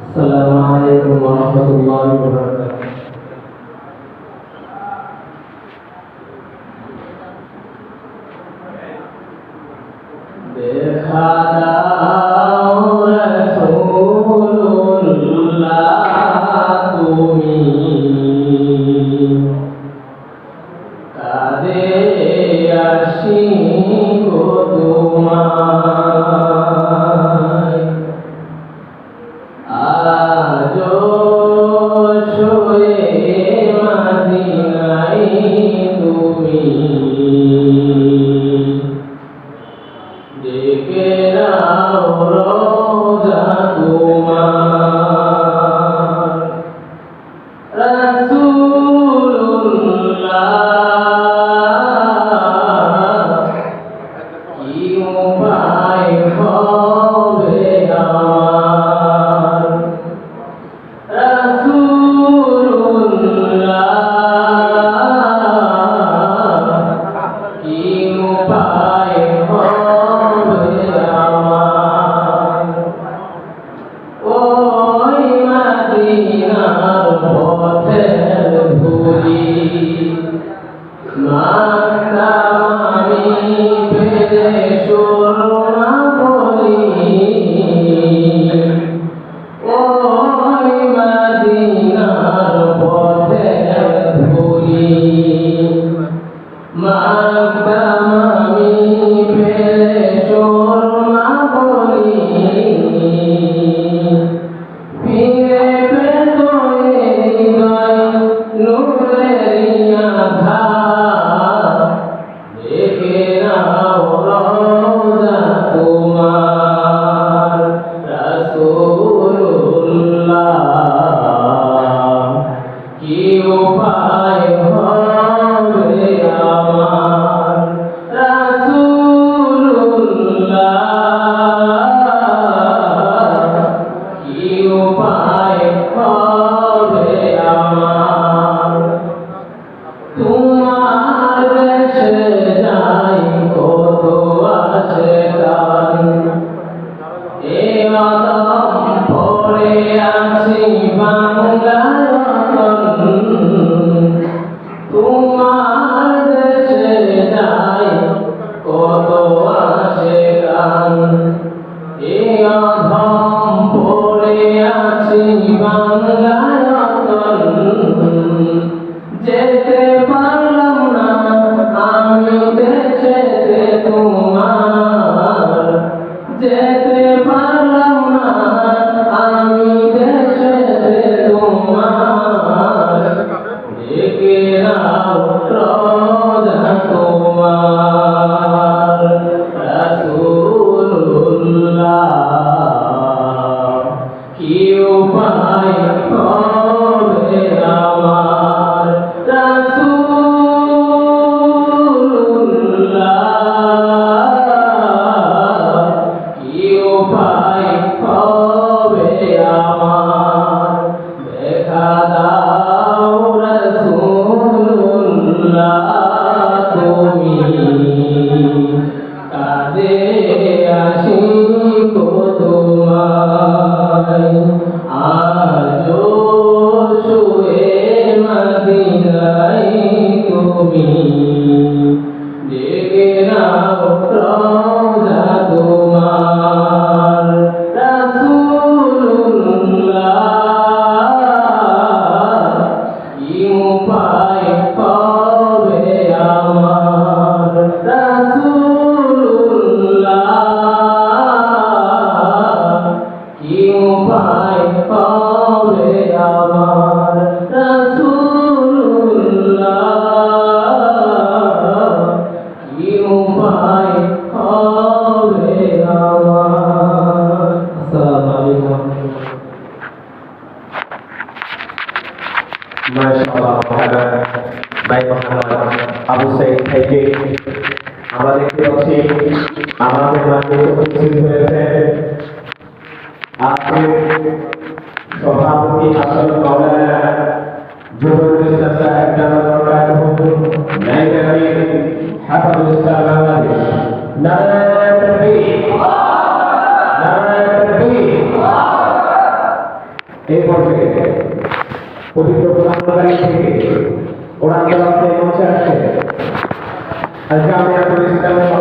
আসসালামু আলাইকুম ওয়া রাহমাতুল্লাহি ওয়া বারাকাতুহু। দেখা দাও রাসূলুল্লাহ তুমি কাঁদে আসি গো তোমায়, আজো শুয়ে মদিনায় তুমি ডেকে নাও রোজা তোমার। রাসূলুল্লাহ কি উপায় হবে আমার, রাসূলুল্লাহ কি উপায় হবে আমার। ওই মদিনার পথের ধুলি মাখতাম আমি পেলে সুরমা বলি, ওই মদিনার পথের ধুলি মাখতাম আমি পেলে সুরমা বলি। ফিরে পেত হৃদয় নূরের আধার, দেখে নাও রোজা তোমার। রাসূলুল্লাহ কি উপায় হবে আমার, রাসূলুল্লাহ কি উপায় হবে আমার। তোমার দেশে যাই কত আশিকান, এ আদম পড়ে আছি বাংলার রতন। তোমার দেশে যাই কত আশিকান, এ আদম পড়ে আছি বাংলার রতন। যেতে পারলাম না আমি দেশেতে তোমার, যেতে পারলাম না আমি দেশেতে তোমার। ডেকে নাও রোজা তোমার। রাসূলুল্লাহ কি উপায় হবে আমার, রাসূলুল্লাহ কি উপায় হবে আমার। দেখা দাও রাসূলুল্লাহ তুমি কাঁদে আসি গো তোমায়, আজো শুয়ে মদিনায় তুমি ডেকে নাও রোজা তোমার। রাসূলুল্লাহ কি উপায় হবে আমার, রাসূলুল্লাহ কি উপায় হবে আমার, রাসূলুল্লাহ কি উপায় হবে আমার। আসসালামু আলাইকুম। মাশাআল্লাহ ভাই মোহাম্মদ আবু সাইদ ভাইকে আমরা দেখতে পাচ্ছি আমাদের মাঝে উপস্থিত হয়েছে আজকের সভাপতি আসল মাওলানা জহুরুল ইসলাম সাহেব জামাল নাইব আমির হাফিজুল ইসলাম বাংলাদেশ। নারায়ে তাকবীর, নারায়ে তাকবীর। এই পর্যায়ে পবিত্র কোরআন থেকে কোরআন তেলাওয়াতের মঞ্চে আসে আল জামিয়াতুল ইসলামিয়া